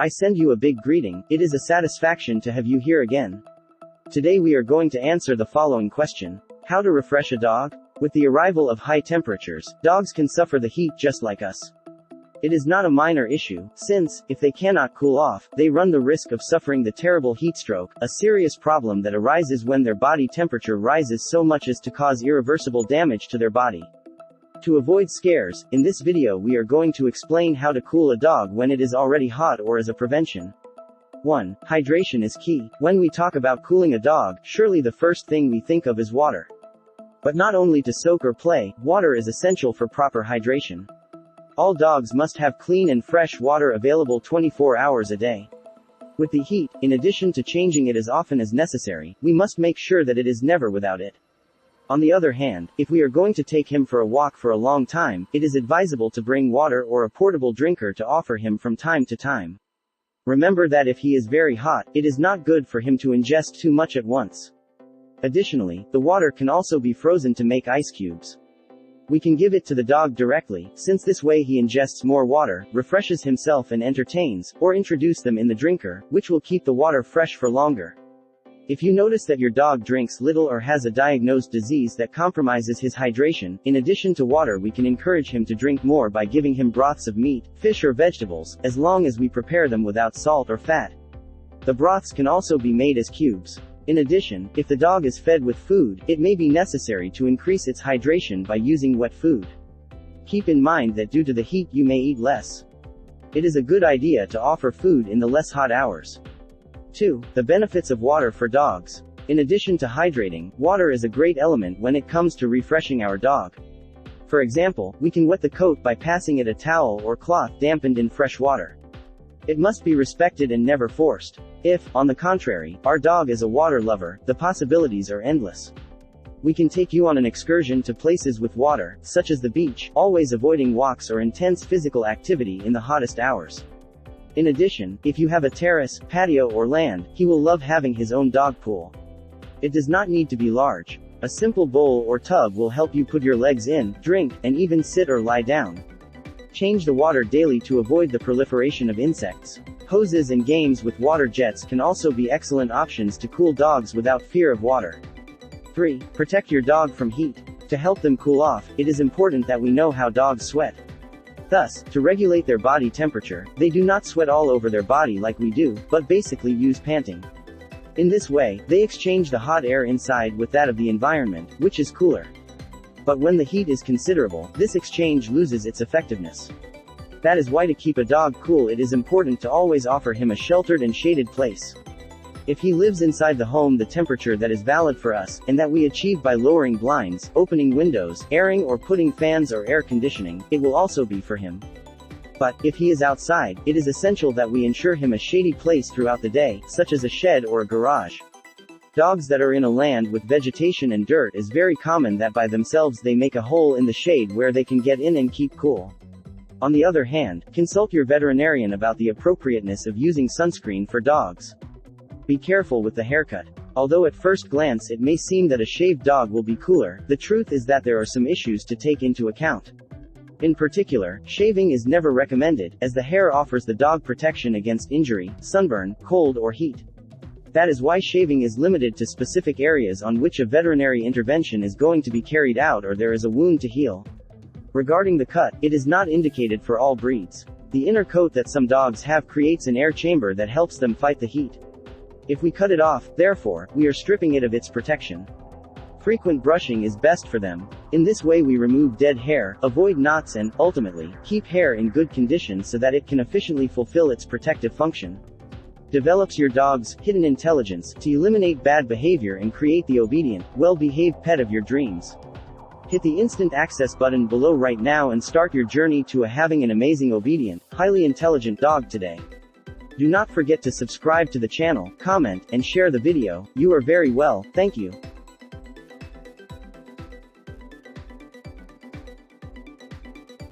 I send you a big greeting. It is a satisfaction to have you here again. Today we are going to answer the following question. How to refresh a dog? With the arrival of high temperatures, dogs can suffer the heat just like us. It is not a minor issue, since, if they cannot cool off, they run the risk of suffering the terrible heat stroke, a serious problem that arises when their body temperature rises so much as to cause irreversible damage to their body. To avoid scares, in this video we are going to explain how to cool a dog when it is already hot or as a prevention. 1. Hydration is key. When we talk about cooling a dog, surely the first thing we think of is water. But not only to soak or play, water is essential for proper hydration. All dogs must have clean and fresh water available 24 hours a day. With the heat, in addition to changing it as often as necessary, we must make sure that it is never without it. On the other hand, if we are going to take him for a walk for a long time, it is advisable to bring water or a portable drinker to offer him from time to time. Remember that if he is very hot, it is not good for him to ingest too much at once. Additionally, the water can also be frozen to make ice cubes. We can give it to the dog directly, since this way he ingests more water, refreshes himself and entertains, or introduce them in the drinker, which will keep the water fresh for longer. If you notice that your dog drinks little or has a diagnosed disease that compromises his hydration, in addition to water we can encourage him to drink more by giving him broths of meat, fish or vegetables, as long as we prepare them without salt or fat. The broths can also be made as cubes. In addition, if the dog is fed with food, it may be necessary to increase its hydration by using wet food. Keep in mind that due to the heat you may eat less. It is a good idea to offer food in the less hot hours. 2. The benefits of water for dogs. In addition to hydrating, water is a great element when it comes to refreshing our dog. For example, we can wet the coat by passing it a towel or cloth dampened in fresh water. It must be respected and never forced. If, on the contrary, our dog is a water lover, the possibilities are endless. We can take you on an excursion to places with water, such as the beach, always avoiding walks or intense physical activity in the hottest hours. In addition, if you have a terrace, patio or land, he will love having his own dog pool. It does not need to be large. A simple bowl or tub will help you put your legs in, drink, and even sit or lie down. Change the water daily to avoid the proliferation of insects. Hoses and games with water jets can also be excellent options to cool dogs without fear of water. 3. Protect your dog from heat. To help them cool off, it is important that we know how dogs sweat. Thus, to regulate their body temperature, they do not sweat all over their body like we do, but basically use panting. In this way, they exchange the hot air inside with that of the environment, which is cooler. But when the heat is considerable, this exchange loses its effectiveness. That is why to keep a dog cool it is important to always offer him a sheltered and shaded place. If he lives inside the home, the temperature that is valid for us, and that we achieve by lowering blinds, opening windows, airing or putting fans or air conditioning, it will also be for him. But, if he is outside, it is essential that we ensure him a shady place throughout the day, such as a shed or a garage. Dogs that are in a land with vegetation and dirt is very common that by themselves they make a hole in the shade where they can get in and keep cool. On the other hand, consult your veterinarian about the appropriateness of using sunscreen for dogs. Be careful with the haircut. Although at first glance it may seem that a shaved dog will be cooler, the truth is that there are some issues to take into account. In particular, shaving is never recommended, as the hair offers the dog protection against injury, sunburn, cold or heat. That is why shaving is limited to specific areas on which a veterinary intervention is going to be carried out or there is a wound to heal. Regarding the cut, it is not indicated for all breeds. The inner coat that some dogs have creates an air chamber that helps them fight the heat. If we cut it off, therefore, we are stripping it of its protection. Frequent brushing is best for them. In this way we remove dead hair, avoid knots and, ultimately, keep hair in good condition so that it can efficiently fulfill its protective function. Develops your dog's hidden intelligence to eliminate bad behavior and create the obedient, well-behaved pet of your dreams. Hit the instant access button below right now and start your journey to having an amazing, obedient, highly intelligent dog today. Do not forget to subscribe to the channel, comment, and share the video. You are very well, thank you.